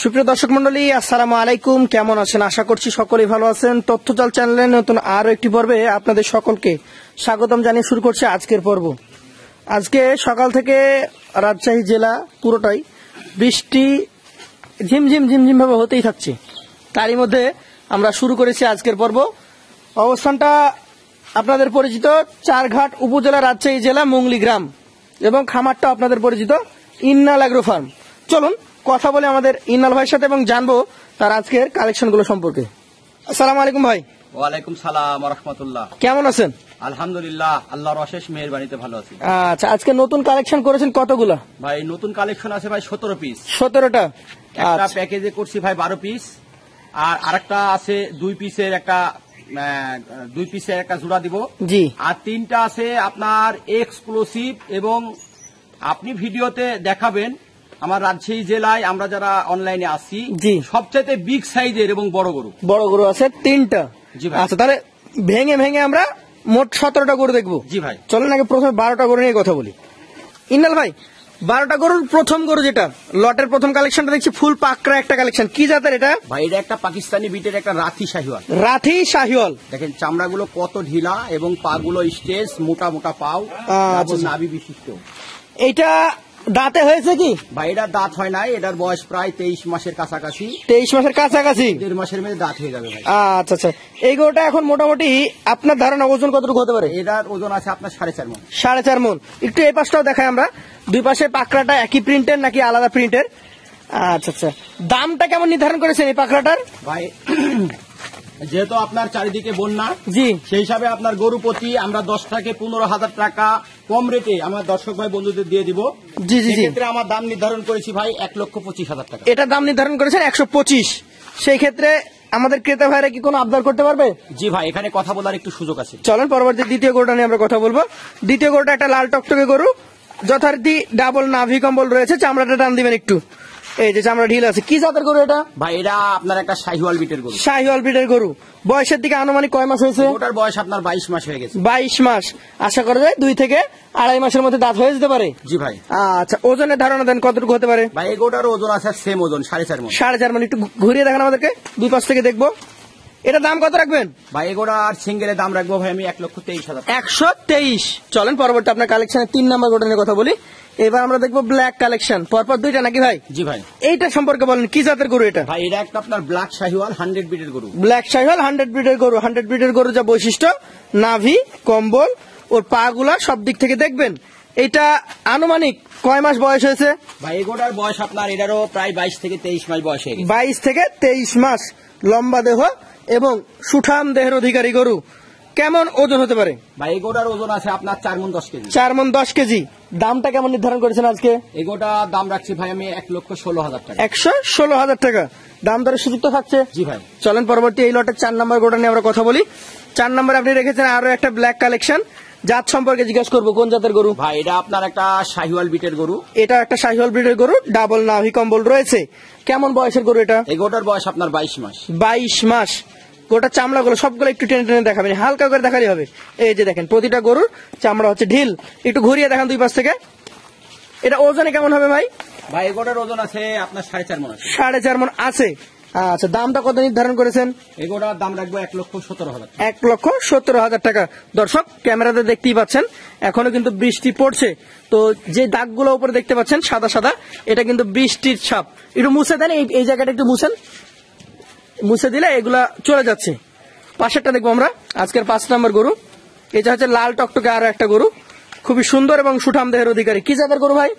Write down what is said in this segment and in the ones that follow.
সুপ্রিয় দর্শক মন্ডলী, আসসালামু আলাইকুম। কেমন আছেন? আশা করছি সকলেই ভালো আছেন। তথ্যজাল চ্যানেলের নতুন আরো একটি পর্বে আপনাদের সকলকে স্বাগতম জানিয়ে শুরু করছে আজকের পর্ব। আজকে সকাল থেকে রাজশাহী জেলা পুরোটাই বৃষ্টি ঝিমঝিম ঝিমঝিম ভাবে হতেই থাকছে। তারই মধ্যে আমরা শুরু করেছি আজকের পর্ব। অবস্থানটা আপনাদের পরিচিত চারঘাট উপজেলা, রাজশাহী জেলা, মুংলি গ্রাম, এবং খামারটা আপনাদের পরিচিত ইন্নাল অ্যাগ্রো ফার্ম। চলুন কথা বলে আমাদের ইন্নাল ভাইয়ের সাথে এবং জানবো তার আজকের কালেকশনগুলো সম্পর্কে। আসসালামু আলাইকুম ভাই। ওয়ালাইকুম সালাম ওয়া রাহমাতুল্লাহ। কেমন আছেন? আলহামদুলিল্লাহ, আল্লাহর অশেষ মেহেরবানিতে ভালো আছি। আচ্ছা, আজকে নতুন কালেকশন করেছেন কতগুলো ভাই? নতুন কালেকশন আছে ভাই 17 পিস। 17টা। একটা প্যাকেজে করছি ভাই 12 পিস, আর আরেকটা আছে 2 পিসের একটা জোড়া দিব জি। আর 3টা আছে আপনার এক্সক্লুসিভ, এবং আপনি ভিডিওতে দেখাবেন আমার রাজশাহী জেলায় আমরা যারা অনলাইনে আসি জি, সবচেয়ে বিগ সাইজের এবং বড় গরু আছে 3টা। জি ভাই। আচ্ছা, তাহলে ভেঙে ভেঙে আমরা মোট 17টা গরু দেখবো। জি ভাই। চলেন আগে প্রথমে 12টা গরু নিয়ে কথা বলি। ইন্নাল ভাই, 12টা গরুর প্রথম গরু যেটা লটের প্রথম কালেকশনটা দেখছি ফুল পাকড়া একটা কালেকশন। কি জাতের এটা ভাই? এটা একটা পাকিস্তানি বিটের একটা রাথি শাহিওয়াল। রাথি শাহিওয়াল। দেখেন চামড়াগুলো কত ঢিলা এবং পাগুলো স্টেজ, মোটা মোটা পাও, নাভি বিশিষ্ট। এইটা দাঁতে হয়েছে কি ভাই? এটা দাঁত হয় নাই, এটার বয়স প্রায় 23 মাসের কাছাকাছি। 23 মাসের কাছাকাছি। 1.5 মাসের মধ্যে দাঁত হয়ে যাবে ভাই। আচ্ছা আচ্ছা, এই গরুটা এখন মোটামুটি আপনার ধারণা ওজন কতটুকু হতে পারে? এটার ওজন আছে আপনার 4.5 মণ। 4.5 মণ। একটু এই পাশটাও দেখাই আমরা। দুই পাশে পাকড়াটা একই প্রিন্টের নাকি আলাদা প্রিন্টের? আচ্ছা আচ্ছা, দামটা কেমন নির্ধারণ করেছেন এই পাকড়াটার? ভাই যেহেতু আপনার চারিদিকে বন্যা, জি, সেই হিসাবে আপনার গরু প্রতি আমরা 10 থেকে 15,000 টাকা কম রেটে আমার দর্শক ভাই বন্ধুদের দিয়ে দিব। জি জি জি। সেক্ষেত্রে আমার দাম নির্ধারণ করেছি ভাই 1,25,000 টাকা। এটা দাম নির্ধারণ করেছেন 125। সেই ক্ষেত্রে আমাদের ক্রেতা ভাইরা কি কোনো আবদার করতে পারবে? জি ভাই, এখানে কথা বলার একটু সুযোগ আছে। চলেন পরবর্তী দ্বিতীয় গরুটা নিয়ে আমরা কথা বলবো। দ্বিতীয় গরুটা একটা লাল টকটকে গরু, যথারীতি ডাবল নাভি কম্বল রয়েছে। চামড়াটা টান দিবেন একটু, এই যে চামড়া ঢিল আছে। কি জাতের গরু এটা? ভাই এটা আপনার একটা শাহিওয়াল বিটের গরু। শাহিওয়াল বিটের গরু। বয়সের দিকে আনুমানিক কয় মাস হয়েছে? ওটার বয়স আপনার 22 মাস হয়ে গেছে। 22 মাস। আশা করা যায় 2 থেকে 2.5 মাসের মধ্যে দাঁত হয়ে যেতে পারে। জি ভাই। আচ্ছা, ওজনের ধারণা দেন কতটুকু হতে পারে? ভাই এগোটার ওজন আছে সেম ওজন 4.5 মণ। 4.5 মণ। একটু ঘুরিয়ে দেখান আমাদেরকে, দুই পাশ থেকে দেখবো। এটা দাম কত রাখবেন? ভাই এগোটার সিঙ্গেলের দাম রাখবো ভাই আমি 1,23,000। 123। চলেন পরবর্তী আপনার কালেকশনের 3 নাম্বার গোটা নিয়ে কথা বলি। এবার আমরা দেখবো ব্ল্যাক কালেকশন। পরপর দুইটা নাকি ভাই? জি ভাই। এইটা সম্পর্কে বলেন, কি জাতের গরু এটা? ভাই এটা একটা আপনার ব্ল্যাক শাহিওয়াল 100 বিটের গরু। ব্ল্যাক শাহিওয়াল 100 বিটের গরু। 100 বিটের গরু যা বৈশিষ্ট্য, নাভি, কম্বল, ওর পা গুলা সব দিক থেকে দেখবেন। এটা আনুমানিক কয় মাস বয়স হয়েছে? ভাই এগোটার বয়স আপনার এটারও প্রায় 22 থেকে 23 মাস বয়স হয়ে গেছে। 22 থেকে 23 মাস। লম্বা দেহ এবং সুঠাম দেহের অধিকারী গরু। কেমন ওজন হতে পারে? ভাই এগোটার ওজন আছে আপনার 4 মণ 10 কেজি। 4 মণ 10 কেজি। দামটা কেমন নির্ধারণ করেছেন আজকে? এগোটা দাম রাখছি ভাই আমি 1,16,000 টাকা। 116,000 টাকা। দাম দরের সুযোগ তো থাকছে। জি ভাই। চলেন পরবর্তী এই লটের 4 নম্বর গোটা নিয়ে আমরা কথা বলি। 4 নম্বরে আপনি রেখেছেন আরো একটা ব্ল্যাক কালেকশন। জাত সম্পর্কে জিজ্ঞাসা করবো, কোন জাতের গরু? ভাই এটা আপনার একটা শাহিওয়াল বিটের গরু। এটা একটা শাহিওয়াল ব্রিডের গরু, ডাবল নাভি কম্বল রয়েছে। কেমন বয়সের গরু এটা? এগোটার বয়স আপনার 22 মাস। 22 মাস। গোটা চামড়াগুলো সবগুলো একটু টেনে টেনে দেখাবেন, হালকা করে দেখালেই হবে। এই যে দেখেন, প্রতিটা গরুর চামড়া হচ্ছে ঢিল। একটু ঘুরিয়ে দেখান দুই পাশ থেকে। এটা ওজনে কেমন হবে ভাই? ভাই এগোটার ওজন আছে আপনার 4.5 মণ আছে। 4.5 মণ আছে। আচ্ছা, দামটা কত নির্ধারণ করেছেন? এগোটার দাম রাখবো 1,17,000। 1,17,000 টাকা। দর্শক ক্যামেরাতে দেখতেই পাচ্ছেন, এখনো কিন্তু বৃষ্টি পড়ছে। তো যে দাগগুলো উপরে দেখতে পাচ্ছেন সাদা সাদা, এটা কিন্তু বৃষ্টির ছাপ। একটু মুছে দেন, এই জায়গাটা একটু মুছেন। মুছে দিলে এগুলা চলে যাচ্ছে। পাশেরটা দেখবো আমরা, আজকের 5 নম্বর গরু। এটা হচ্ছে লাল টকটকে আরো একটা গরু, খুবই সুন্দর এবং সুঠাম দেহের অধিকারী। কি জাতের গরু ভাই?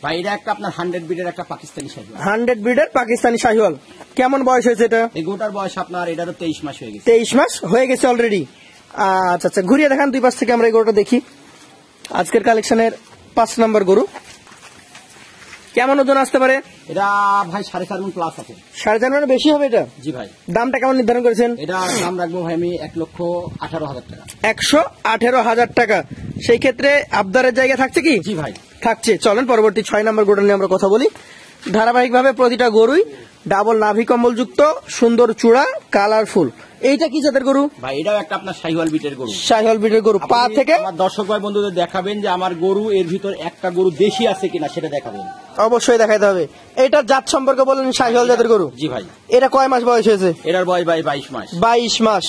ভাই এটা একটা আপনার 100 বিটের একটা পাকিস্তানি শাহিওয়াল। 100 ব্রিডের পাকিস্তানি শাহিওয়াল। কেমন বয়স হয়েছে এটা? এগোটার বয়স আপনার এটারও 23 মাস হয়ে গেছে। 23 মাস হয়ে গেছে অলরেডি। আচ্ছা আচ্ছা, ঘুরিয়ে দেখান দুই পাশ থেকে আমরা এই গরুটা দেখি। আজকের কালেকশনের 5 নম্বর গরু। কেমন ওজন আসতে পারে? এটা ভাই 4.5 মণ প্লাস আছে। 4.5 মণ বেশি হবে এটা? জি ভাই। দামটা কেমন নির্ধারণ করেছেন? এটা দাম রাখবো ভাই আমি 1,18,000 টাকা। 118,000 টাকা। সেই ক্ষেত্রে আবদারের জায়গা থাকছে কি? জি ভাই থাকছে। চলেন পরবর্তী 6 নম্বর গরু নিয়ে আমরা কথা বলি। ধারাবাহিকভাবে প্রতিটা গরুই ডাবল নাভি কম্বল যুক্ত, সুন্দর চূড়া, কালারফুল। এইটা কি জাতের গরু? ভাই এটাও একটা আপনার শাহিওয়াল বিটের গরু। শাহিওয়াল ব্রিডের গরু। পা আপনি থেকে আমার দর্শক ভাই বন্ধুদের দেখাবেন যে আমার গরু এর ভিতর একটা গরু দেশি আছে কিনা সেটা দেখাবেন। অবশ্যই দেখাইতে হবে। এটার জাত সম্পর্কে বলেন, শাহিওয়াল জাতের গরু। জি ভাই। এটা কয় মাস বয়স হয়েছে? এটার বয়স ভাই 22 মাস। 22 মাস।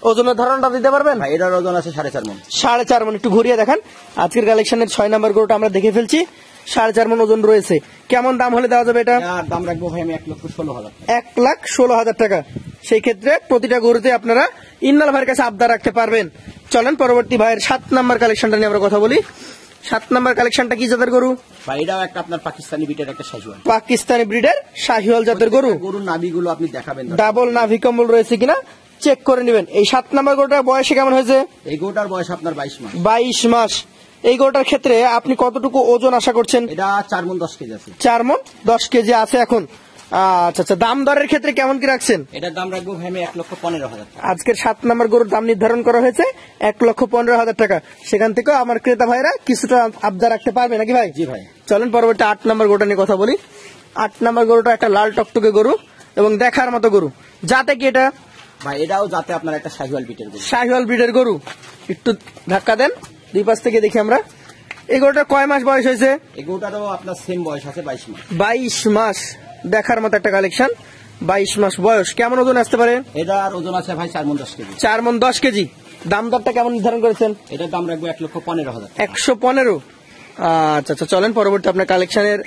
ওজনের ধারণাটা দিতে পারবেন? ভাই এটার ওজন আছে 4.5 মণ। 4.5 মণ। একটু ঘুরিয়ে দেখান। আজকের কালেকশনের 6 নম্বর গরুটা আমরা দেখে ফেলছি। 4.5 মণ ওজন রয়েছে। কেমন দাম হলে দেওয়া যাবে এটা? এটার দাম রাখবো ভাই আমি 1,16,000। 1,16,000 টাকা। সেই ক্ষেত্রে প্রতিটা গরুতে আপনারা ইন্নাল ভাইয়ের কাছে আবদার রাখতে পারবেন। চলেন পরবর্তী ভাইয়ের 7 নম্বর কালেকশনটা নিয়ে আমরা কথা বলি। 7 নম্বর কালেকশনটা কি জাতের গরু? ভাই এটাও একটা আপনার পাকিস্তানি বিটের একটা শাহিওয়াল। পাকিস্তানি ব্রিডের শাহিওয়াল জাতের গরু। গরুর নাভিগুলো আপনি দেখাবেন। ডাবল নাভি কম্বল রয়েছে কিনা চেক করে নেবেন। এই 7 নম্বর গরুটার বয়সে কেমন হয়েছে? এই গরুটার বয়স আপনার 22 মাস। 22 মাস। এই গরুটার ক্ষেত্রে আপনি কতটুকু ওজন আশা করছেন? এটা 4 মণ 10 কেজি আছে। 4 মণ 10 কেজি আছে এখন। আচ্ছা আচ্ছা, দাম দরের ক্ষেত্রে কেমন কি রাখছেন? এটার দাম রাখবো ভাই আমি 1,15,000 টাকা। আজকের 7 নম্বর গরুর দাম নির্ধারণ করা হয়েছে 1,15,000 টাকা। সেখান থেকে আমার ক্রেতা ভাইরা কিছুটা আবদার রাখতে পারবে নাকি ভাই? জি ভাই। চলেন পরবর্তী 8 নম্বর গরুটা নিয়ে কথা বলি। 8 নম্বর গরুটা একটা লাল টকটকে গরু এবং দেখার মতো গরু। যাতে কি এটা? ভাই এটাও যাতে আপনার একটা শাহিওয়াল বিটের গরু। শাহিওয়াল ব্রিডের গরু। একটু ধাক্কা দেন, দুই পাশ থেকে দেখি আমরা। এই গরুটা কয় মাস বয়স হয়েছে? এই গরুটারও আপনার সেম বয়স আছে 22 মাস। 22 মাস। দেখার মতো একটা কালেকশন। 22 মাস বয়স। কেমন ওজন আসতে পারে? এটার ওজন আছে ভাই 4 মণ 10 কেজি। 4 মণ 10 কেজি। দাম দরটা কেমন নির্ধারণ করেছেন? এটার দাম রাখবো 1,15,000 টাকা। 115। আচ্ছা আচ্ছা, চলেন পরবর্তী আপনার কালেকশনের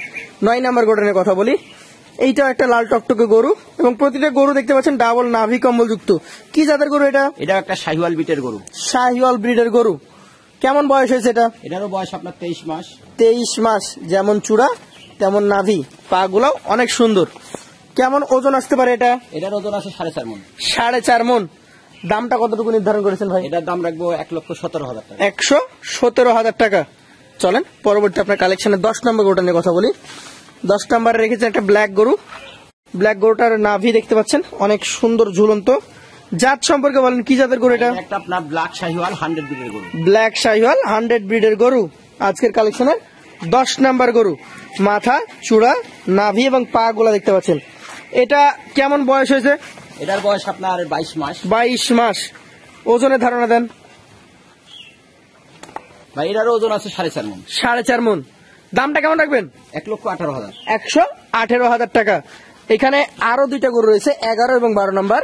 9 নম্বর গরু নিয়ে কথা বলি। এইটা একটা লাল টকটকে গরু এবং প্রতিটা গরু দেখতে পাচ্ছেন ডাবল নাভি কম্বল যুক্ত। কি জাতের গরু এটা? এটাও একটা শাহিওয়াল বিটের গরু। শাহিওয়াল ব্রিডের গরু। কেমন বয়স হয়েছে এটা? এটারও বয়স আপনার 23 মাস। 23 মাস। যেমন চূড়া তেমন নাভি, পা গুলাও অনেক সুন্দর। কেমন ওজন আসতে পারে এটা? এটার ওজন আছে 4.5 মণ। 4.5 মণ। দামটা কতটুকু নির্ধারণ করেছেন ভাই? এটার দাম রাখবো 1,17,000 টাকা। 117,000 টাকা। চলেন পরবর্তী আপনার কালেকশনের 10 নম্বর গরুটা নিয়ে কথা বলি। 10 নম্বরে রেখেছেন একটা ব্ল্যাক গরু। ব্ল্যাক গরুটার নাভি দেখতে পাচ্ছেন অনেক সুন্দর ঝুলন্ত। জাত সম্পর্কে বলেন, কি জাতের গরু এটা? একটা আপনার ব্ল্যাক শাহিওয়াল 100 ব্রিডের গরু। ব্ল্যাক শাহিওয়াল 100 ব্রিডের গরু। আজকের কালেকশনের 10 নম্বর গরু। মাথা, চূড়া, নাভি এবং পা গুলা দেখতে পাচ্ছেন। এটা কেমন বয়স হয়েছে? এটার বয়স আপনার 22 মাস। 22 মাস। ওজনের ধারণা দেন। ভাই এটার ওজন আছে 4.5 মণ। 4.5 মণ। দামটা কেমন রাখবেন? 1,18,000। 118,000 টাকা। এখানে আরো দুইটা গরু রয়েছে, 11 এবং 12 নম্বর।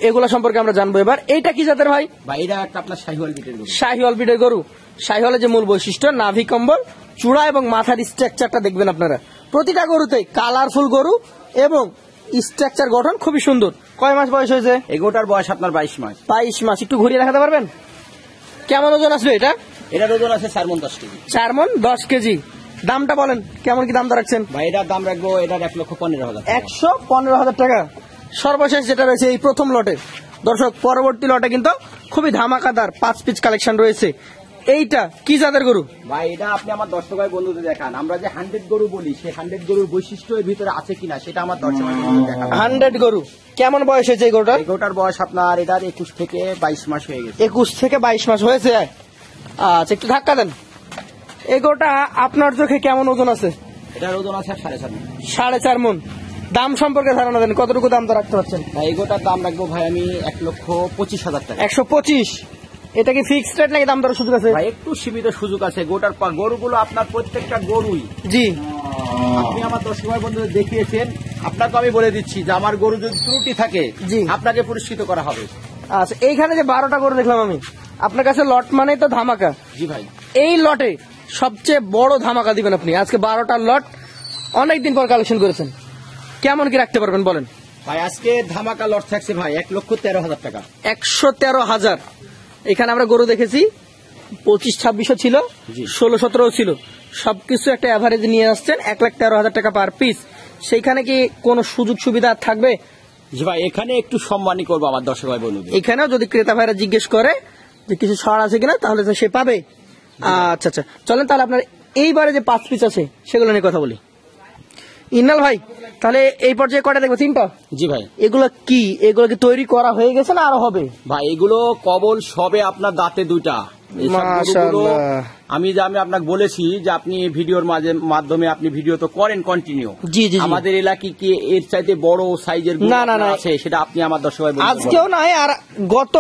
এগুলা সম্পর্কে আমরা জানবো এবার। এইটা কি জাতের ভাই? ভাই এটা একটা আপনার শাহিওয়াল বিটের গরু। শাহিওয়াল ব্রিডের গরু। শাহিওয়ালের যে মূল বৈশিষ্ট্য নাভি কম্বল, চূড়া এবং মাথার স্ট্রাকচারটা দেখবেন আপনারা। প্রতিটা গরুতে কালারফুল গরু এবং স্ট্রাকচার গঠন খুবই সুন্দর। কয় মাস বয়স হয়েছে? এই গরুটার বয়স আপনার 22 মাস। 22 মাস। একটু ঘুরিয়ে দেখাতে পারবেন? কেমন ওজন আসবে এটা? এটার ওজন আছে 4 মণ 10 কেজি। 4 মণ 10 কেজি। দামটা বলেন, কেমন কি দাম রাখছেন? ভাই এটার দাম রাখবো এটার 1,15,000। 115,000 টাকা। সর্বশেষ যেটা রয়েছে এই প্রথম লটে। দর্শক, পরবর্তী লটে কিন্তু খুবই ধামাকাদার 5 পিস কালেকশন রয়েছে। এইটা কি জাতের গরু? ভাই এটা আপনি আমার দর্শক ভাই বন্ধুদের দেখান। আমরা যে 100 গরু বলি, সেই 100 গরুর বৈশিষ্ট্য এর ভিতরে আছে কিনা সেটা আমার দর্শক ভাই বন্ধুদের দেখান। 100 গরু। কেমন বয়স হয়েছে এই গরুটার? এই গরুটার বয়স আপনার এটার 21 থেকে 22 মাস হয়ে গেছে। 21 থেকে 22 মাস হয়েছে। আচ্ছা, একটু ধাক্কা দেন। এই গরুটা আপনার চোখে কেমন ওজন আছে? এটার ওজন আছে 4.5 মণ। 4.5 মণ। দাম সম্পর্কে ধারণা দেন, কতটুকু দাম দর রাখতে পারছেন? ভাই এই গরুটার দাম রাখবো ভাই আমি 1,25,000 টাকা। 125। এটা কি ফিক্সড রেট নাকি দাম দরের সুযোগ আছে? ভাই একটু সীমিত সুযোগ আছে। গরুগুলো আপনার প্রত্যেকটা গরুই জি আপনি আমার দর্শক ভাই বন্ধুদের দেখিয়েছেন। আপনাকে আমি বলে দিচ্ছি যে আমার গরু যদি ত্রুটি থাকে জি। আপনাকে পুরস্কৃত করা হবে। আচ্ছা, এইখানে যে 12টা গরু দেখলাম আমি, আপনার কাছে লট মানেই তো ধামাকা। জি ভাই। এই লটে সবচেয়ে বড় ধামাকা দিবেন আপনি। আজকে 12টার লট, অনেকদিন পর কালেকশন করেছেন। কেমন কি রাখতে পারবেন বলেন? ভাই আজকে ধামাকা লট থাকছে ভাই 1,13,000 টাকা। 113,000। এখানে আমরা গরু দেখেছি 25-26 ছিল, জি। 16-17 ছিল। সবকিছু একটা অ্যাভারেজ নিয়ে আসছেন 1,13,000 টাকা পার পিস। সেইখানে কি কোনো সুযোগ সুবিধা থাকবে? জি ভাই, এখানে একটু সম্মানই করবো আমার দর্শক ভাই বন্ধুদের। এখানেও যদি ক্রেতা ভাইরা জিজ্ঞেস করে যে কিছু ছাড় আছে কিনা, তাহলে তো সে পাবে। আচ্ছা আচ্ছা, চলেন তাহলে আপনার এইবারে যে 5 পিস আছে সেগুলো নিয়ে কথা বলি। ইন্নাল ভাই, তাহলে এই পর্যায়ে কটা দেখবো? 3টা। জি ভাই। এগুলো কি তৈরি করা হয়ে গেছে না আরো হবে? ভাই এগুলো কবল সবে আপনার দাঁতে 2টা। এইসব গরুগুলো মাশাআল্লাহ। আমি আপনাকে বলেছি যে আপনি ভিডিওর মাধ্যমে আপনি ভিডিও তো করেন কন্টিনিউ। জি জি জি। আমাদের এলাকায় কি এর চাইতে বড় সাইজের গরু না, না, আপনার না। আছে সেটা আপনি আমার দর্শক ভাই বলতে আজকেও পারবেন। নাই, আর গত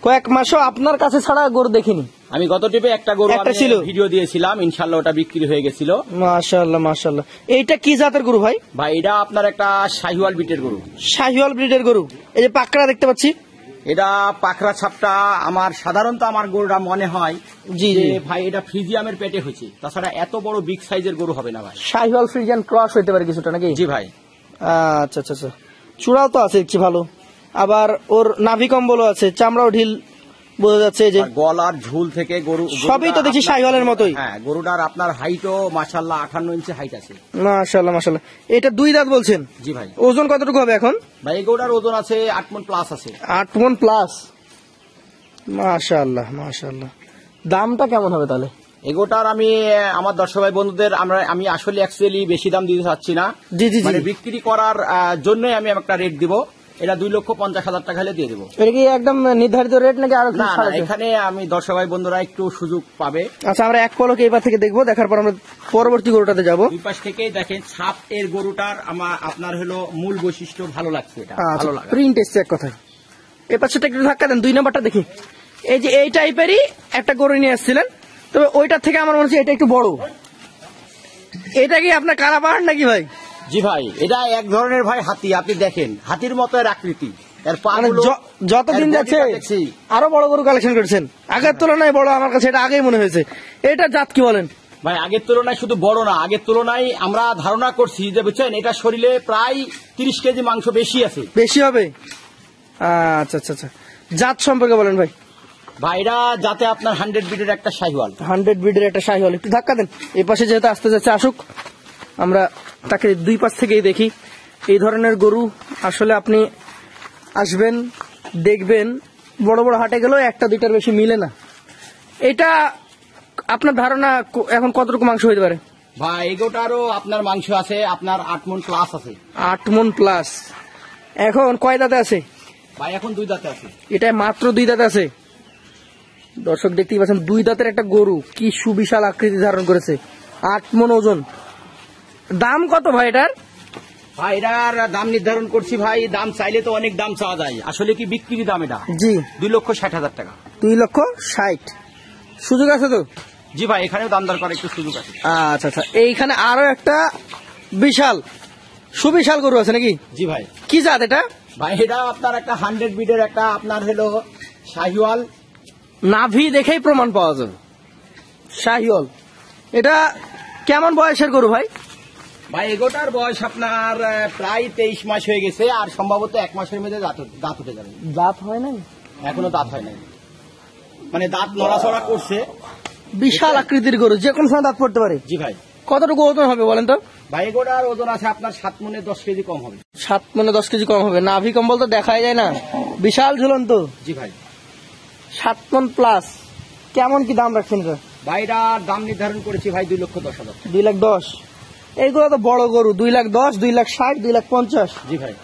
কয়েক মাসও আপনার কাছে ছাড়া গরু দেখিনি। আমি গত টিপে একটা গরু একটা আমি ছিল। ভিডিও দিয়েছিলাম, ইনশাল্লাহ ওটা বিক্রি হয়ে গেছিল। মাশাআল্লাহ মাশাআল্লাহ। এইটা কি জাতের গরু ভাই? ভাই এটা আপনার একটা শাহিওয়াল বিটের গরু। শাহিওয়াল ব্রিডের গরু। এই যে পাকড়া দেখতে পাচ্ছি। এটা পাকড়া ছাপটা আমার সাধারণত আমার গরুটা মনে হয় জি যে জি। ভাই এটা ফ্রিজিয়ামের পেটে হয়েছে, তাছাড়া এত বড় বিগ সাইজের গরু হবে না ভাই। শাহিওয়াল ফ্রিজিয়ান ক্রস হইতে পারে কিছুটা নাকি? জি ভাই। আচ্ছা আচ্ছা আচ্ছা। চূড়াও তো আছে দেখছি ভালো, আবার ওর নাভি কম্বলও আছে, চামড়াও ঢিল বোঝা যাচ্ছে। এই যে আর গলার ঝুল থেকে সবই তো দেখছি শাহিওয়ালের মতোই। হ্যাঁ, গরুটার আপনার হাইটও মাশাআল্লাহ 58 ইঞ্চি হাইট আছে। মাশাআল্লাহ মাশাআল্লাহ। এটা 2 দাঁত বলছেন? জি ভাই। ওজন কতটুকু হবে এখন? ভাই এই গরুটার ওজন আছে 8 মণ প্লাস আছে। 8 মণ প্লাস। মাশাআল্লাহ মাশাআল্লাহ। দামটা কেমন হবে তাহলে? এগোটার আমি আমার দর্শক ভাই বন্ধুদের আমি আসলে অ্যাকচুয়ালি বেশি দাম দিতে চাচ্ছি না। জি জি জি। মানে বিক্রি করার জন্যই আমি একটা রেট দিব। এটা 2,50,000 টাকা হলে দিয়ে দেবো। এটা কি একদম নির্ধারিত রেট নাকি আরো কিছু না ছাড় না, আছে? এখানে আমি দর্শক ভাই বন্ধুরা একটু সুযোগ পাবে। আচ্ছা, আমরা এক পলকে এবার থেকে দেখবো, দেখার পর আমরা পরবর্তী গরুটাতে যাব। দুই পাশ থেকেই দেখেন ছাপ এর গরুটার আপনার হলো মূল বৈশিষ্ট্য ভালো লাগছে, এটা ভালো লাগে। প্রিন্ট এসছে এক কথায়। এ পাশেটা একটু ধাক্কা দেন, 2 নাম্বারটা দেখি। এই যে এই টাইপেরই একটা গরু নিয়ে আসছিলেন, তবে ওইটার থেকে আমার মনে হচ্ছে এটা একটু বড়। এটা কি আপনার কারা পাহাড় নাকি ভাই? জি ভাই, এটা এক ধরনের ভাই হাতি। আপনি দেখেন হাতির মতো এর আকৃতি, এর পা মানে যতদিন যাচ্ছে দেখছি আরো বড় গরু কালেকশন করছেন। আগের তুলনায় বড় আমার কাছে এটা আগেই মনে হয়েছে। এটা জাত কি বলেন? ভাই আগের তুলনায় শুধু বড় না, আগের তুলনায় আমরা ধারণা করছি যে বুঝছেন এটা শরীরে প্রায় 30 কেজি মাংস বেশি আছে। বেশি হবে? আচ্ছা আচ্ছা আচ্ছা। জাত সম্পর্কে বলেন ভাই। ভাই এটা যাতে আপনার 100 বিটের একটা শাহিওয়াল। 100 ব্রিডের একটা শাহিওয়াল। একটু ধাক্কা দেন, এই পাশে যেহেতু আসতে যাচ্ছে আসুক, আমরা তাকে 2 পাশ থেকেই দেখি। এই ধরনের গরু আসলে আপনি আসবেন, দেখবেন, বড় বড় হাটে গেলেও 1-2টার বেশি মিলে না। এটা আপনার ধারণা এখন কতটুকু মাংস হইতে পারে? ভাই এগোটারও আপনার মাংস আছে আপনার 8 মণ প্লাস আছে। 8 মণ প্লাস। এখন কয় দাঁতে আছে? ভাই এখন 2 দাঁতে আছে। এটা মাত্র 2 দাঁতে আছে। দর্শক দেখতেই পাচ্ছেন, 2 দাঁতের একটা গরু কি সুবিশাল আকৃতি ধারণ করেছে, 8 মণ ওজন। দাম কত ভাই এটার? ভাই এটার দাম নির্ধারণ করছি ভাই, দাম চাইলে তো অনেক দাম চাওয়া যায়, আসলে কি বিক্রি দাম এটা জি 2,60,000 টাকা। 2,60,000। সুযোগ আছে তো? জি ভাই, এখানেও দাম দর করার একটু সুযোগ আছে। আচ্ছা আচ্ছা। এইখানে আরো একটা বিশাল সুবিশাল গরু আছে নাকি? জি ভাই। কি জাত এটা? ভাই এটা আপনার একটা 100 বিটের একটা আপনার হলো শাহিওয়াল। নাভি দেখেই প্রমাণ পাওয়া যাবে শাহিওয়াল। এটা কেমন বয়সের গরু ভাই? ভাই এগোটার বয়স আপনার প্রায় 23 মাস হয়ে গেছে, আর সম্ভবত 1 মাসের মধ্যে দাঁত উঠে যাবে। দাঁত হয় নাই? এখনো দাঁত হয় নাই, মানে দাঁত নড়াচড়া করছে। বিশাল আকৃতির গরু, যে কোনো সময় দাঁত পড়তে পারে। জি ভাই। কতটুকু ওজন হবে বলেন তো? ভাই এগোটার ওজন আছে আপনার 7 মণে 10 কেজি কম হবে। 7 মণে 10 কেজি কম হবে। নাভি কম্বল তো দেখাই যায় না, বিশাল ঝুলন্ত। জি ভাই। 7 মণ প্লাস। কেমন কি দাম রাখছেন এটা? ভাই এটার দাম নির্ধারণ করেছি ভাই 2,10,000। 2,10,000। এইগুলো তো বড় গরু, 2,10,000, 2,60,000, 2,50,000। জি ভাই।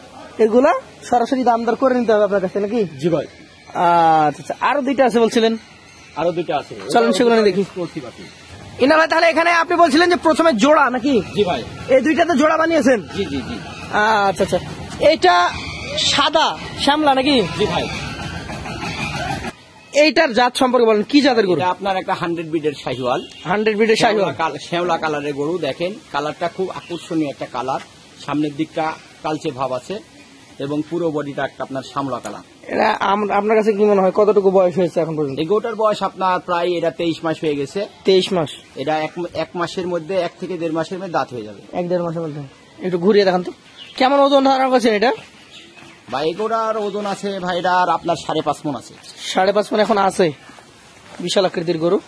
এগুলা সরাসরি দাম দর করে নিতে হবে আপনার কাছে নাকি? জি ভাই। আচ্ছা আচ্ছা। আরো 2টা আছে বলছিলেন? আরো 2টা আছে, চলেন সেগুলো নিয়ে দেখি। ইনা ভাই, তাহলে এখানে আপনি বলছিলেন যে প্রথমে জোড়া নাকি? জি ভাই। এই 2টাতে জোড়া বানিয়েছেন? জি জি জি। আচ্ছা আচ্ছা। এইটা সাদা শ্যামলা নাকি? জি ভাই। এইটার জাত সম্পর্কে বলেন, কি জাতের গরু? এটা আপনার একটা 100 বিটের শাহিওয়াল। 100 ব্রিডের শাহিওয়াল। শ্যাওলা কালারের গরু। দেখেন কালারটা খুব আকর্ষণীয় একটা কালার, সামনের দিকটা কালচে ভাব আছে এবং পুরো বডিটা একটা আপনার শ্যামলা কালার। এটা আপনার কাছে কি মনে হয় কতটুকু বয়স হয়েছে এখন পর্যন্ত? এই গরুটার বয়স আপনার প্রায় এটা 23 মাস হয়ে গেছে। 23 মাস। এটা এক মাসের মধ্যে 1 থেকে 1.5 মাসের মধ্যে দাঁত হয়ে যাবে। 1-1.5 মাসের মধ্যে। একটু ঘুরিয়ে দেখান তো, কেমন ওজন ধারণা করছেন এটা? ভাই এগোটার ওজন আছে ভাই এটার আপনার 5.5 মণ আছে। 5.5 মণ এখন আছে। বিশাল আকৃতির গরু।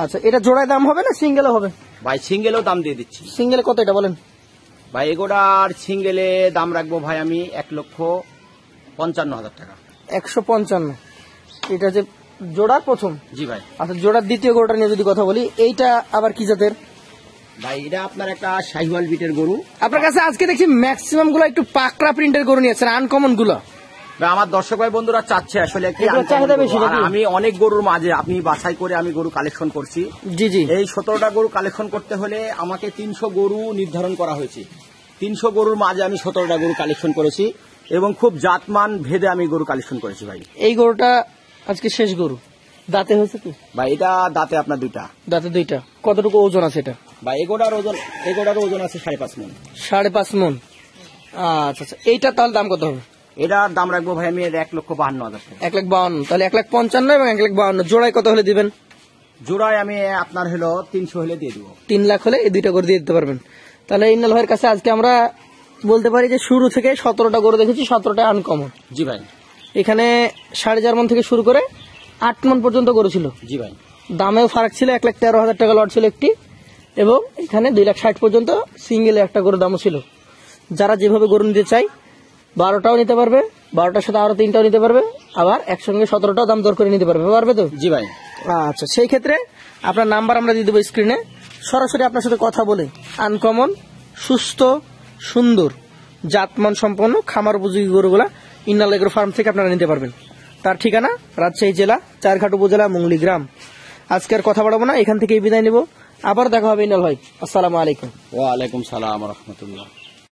আচ্ছা, এটা জোড়ায় দাম হবে না সিঙ্গেলও হবে? ভাই সিঙ্গেলও দাম দিয়ে দিচ্ছি। সিঙ্গেলে কত এটা বলেন? ভাই এগোটার সিঙ্গেলে দাম রাখবো ভাই আমি 1,55,000 টাকা। 155। এটা যে জোড়ার প্রথম? জি ভাই। আচ্ছা, জোড়ার দ্বিতীয় গরুটা নিয়ে যদি কথা বলি, এইটা আবার কি জাতের? ভাই এটা আপনার একটা শাহিওয়াল বিটের গরু। আপনার কাছে আজকে দেখছি ম্যাক্সিমাম গুলো একটু পাকড়া প্রিন্টের গরু নিয়েছেন, আনকমন গুলো। ভাই, আমার দর্শক ভাই বন্ধুরা চাচ্ছে আসলে একটি এগুলো uncommon চাহিদা গরু। বেশি আর নাকি? আমি অনেক গরুর মাঝে আপনি বাছাই করে আমি গরু কালেকশন করছি। জি জি। এই 17টা গরু কালেকশন করতে হলে আমাকে 300 গরু নির্ধারণ করা হয়েছে। 300 গরুর মাঝে আমি 17টা গরু কালেকশন করেছি এবং খুব জাতমান ভেদে আমি গরু কালেকশন করেছি ভাই। এই গরুটা আজকে শেষ গরু, দাঁতে হয়েছে কি? ভাই এটা দাঁতে আপনার 2টা। দাঁতে 2টা। কতটুকু ওজন আছে এটা? ভাই এগোটার ওজন আছে 5.5 মণ। 5.5 মণ। আচ্ছা আচ্ছা, এইটা তাহলে দাম কত হবে? এটার দাম রাখবো ভাই আমি 1,52,000 টাকা। 1,52,000, তাহলে 1,55,000 এবং 1,52,000 জোড়ায় কত হলে দিবেন? জোড়ায় আমি আপনার হলো 300 হলে দিয়ে দিব। 3 লাখ হলে এই 2টা করে দিয়ে দিতে পারবেন। তাহলে ইন্নাল ভাইয়ের কাছে আজকে আমরা বলতে পারি যে শুরু থেকে 17টা গরু দেখেছি, 17টা আনকমন। জি ভাই। এখানে 4.5 মণ থেকে শুরু করে 8 মণ পর্যন্ত গরু ছিল। জি ভাই। দামেও ফারাক ছিল, 1,13,000 টাকা লট ছিল একটি, এবং এখানে 2,60,000 পর্যন্ত সিঙ্গেলে একটা গরুর দামও ছিল। যারা যেভাবে গরু নিতে চাই 12টাও নিতে পারবে, 12টার সাথে আরো 3টাও নিতে পারবে, আবার একসঙ্গে 17টাও দাম দর করে নিতে পারবে তো? জি ভাই। আচ্ছা, সেই ক্ষেত্রে আপনার নাম্বার আমরা দিয়ে দেবো স্ক্রিনে, সরাসরি আপনার সাথে কথা বলে আনকমন, সুস্থ, সুন্দর, জাতমান সম্পন্ন খামার উপযোগী গরুগুলা ইন্নাল এগ্রো ফার্ম থেকে আপনারা নিতে পারবেন। তার ঠিকানা রাজশাহী জেলা চারঘাট উপজেলা মুংলি গ্রাম। আজকে আর কথা বাড়াবো না, এখান থেকেই বিদায় নিব। আবার দেখা হবে ইন্নাল ভাই। আসসালামু আলাইকুম। ওয়ালাইকুম সালাম রহমতুল্লাহ।